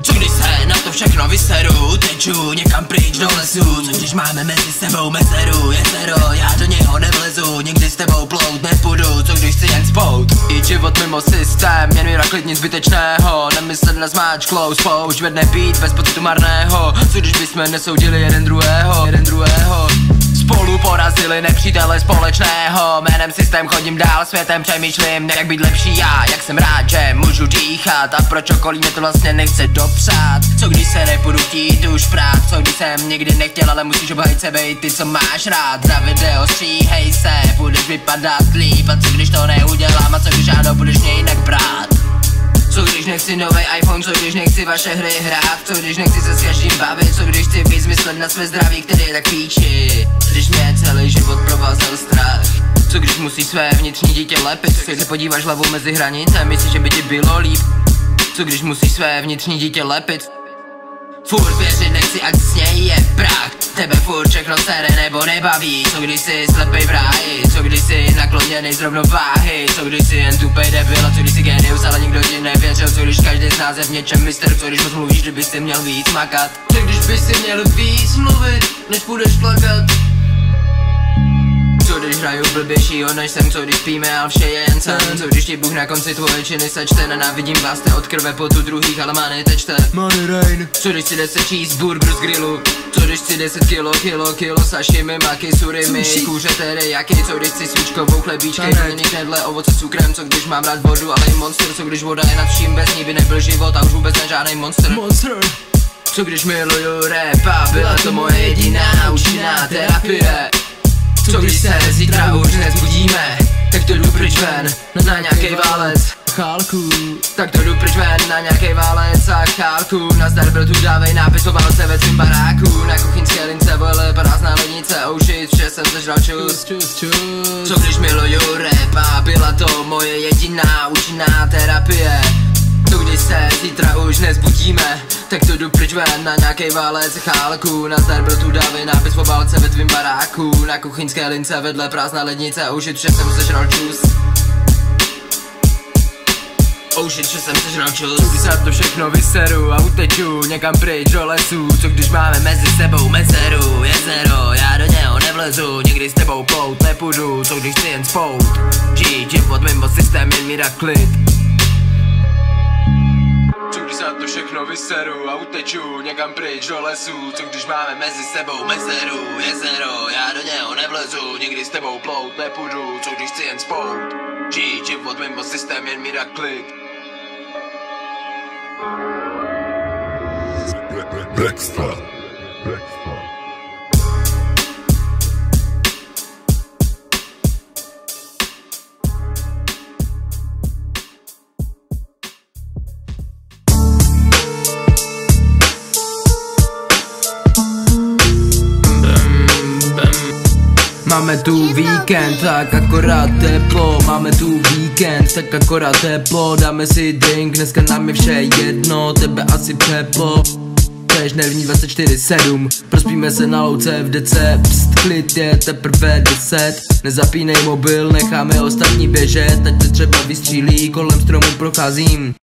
Co když se na to všechno vyseru, teču někam pryč do lesu. Co když máme mezi sebou mezeru, jezero, já do něho nevlezu. Nikdy s tebou plout nepůjdu, co když chci jen spout. Jít život mimo systém, jen míra klid, nic zbytečného. Nemyslet na zmáčklou, spoušť vedne být bez pocitu marného. Co když bychom nesoudili jeden druhého. Spolu porazili nepřítele společného. Jménem systém chodím dál, světem přemýšlím, jak být lepší já, jak jsem rád, že můžu dýchat. A proč okolí mě to vlastně nechce dopřát. Co když se nepůjdu chtít už prát, co když jsem nikdy nechtěl, ale musíš obhajit sebe i ty, co máš rád. Za video stříhej se, budeš vypadat líp. A co když to neudělám, a co když ano, budeš mě jinak brát. Co když nechci nový iPhone, co když nechci vaše hry hrát. Co když nechci se s každým bavit, co když chci víc myslet na své zdraví, který je tak píči. Když mě celý život provázel strach. Co když musí své vnitřní dítě lepit, co když se podíváš hlavou mezi hranice, myslíš, že by ti bylo líp. Co když musí své vnitřní dítě lepit. Furt věřit nechci, ať s něj je prach. Tebe furt všechno sere nebo nebaví. Co když jsi slepej v ráji, co když jsi nakloněnej z rovnováhy. Co když jsi jen tupej debil, a co když jsi genius, ale nikdo ti nevěřil. Co když každý z nás je v něčem mistr, co když moc mluvíš, kdyby si měl víc makat. Co když bys si měl víc mluvit, než budeš plakat. Co když hraju blbějšího než jsem, co když píme, ale vše je jen sen. Co když ti Bůh na konci tvoje činy sečte, nenávidím vás, jste od krve potu druhých, ale má netečte. Money rain. Co když si 10 cheeseburgerů z grillu, co když si 10 kilo sashimi, maki, surimi, kůře teriyaki. Co když si svíčkovou chlebíčky, jiný knedle, ovoce s cukrem. Co když mám rád vodu, ale i monster. Co když voda je nad vším, bez ní by nebyl život a už vůbec ne žádnej monster. Co když miluju rap a byla to moje jediná účinná terapie. Co když se zítra už nezbudíme, tak to jdu pryč ven na nějaký válec chálku. Tak to jdu pryč ven na nějaký válec a chálku. Nazdar, byl tu, dávej nápis o válce ve tvým baráku. Na kuchyňské lince vole prázdná lednice, oh shit, vše jsem sežral čus. Co když miluju rap a byla to moje jediná účinná terapie. Co když se zítra už nezbudíme, tak to jdu pryč ven na nějakej válec chálku. Nazdar, byl tu, dávej nápis o válce ve tvým baráku. Na kuchyňské lince vedle prázdná lednice, oh shit, vše jsem sežral čus. Oh shit, že jsem sežral čus. Když se na to všechno vyseru a uteču někam pryč do lesu. Co když máme mezi sebou mezeru, jezero, já do něho nevlezu. Nikdy s tebou plout nepůjdu, co když chci jen spout. Žít život mimo systém, jen míra klid. Co když se na to všechno vyseru a uteču někam pryč do lesu. Co když máme mezi sebou mezeru, jezero, já do něho nevlezu. Nikdy s tebou plout nepůjdu, co když chci jen spout. Žít život mimo systém, jen míra klid. Blackstar. Máme tu víkend, tak akorát teplo. Máme tu víkend, tak akorát teplo. Dáme si drink, dneska nám je vše jedno. Tebe asi přeplo. Tež nervní 24/7. Prospíme se na louce v dece. Pst, klid je teprve 10. Nezapínej mobil, necháme ostatní běžet. Ať se třeba vystřílí, kolem stromu procházím.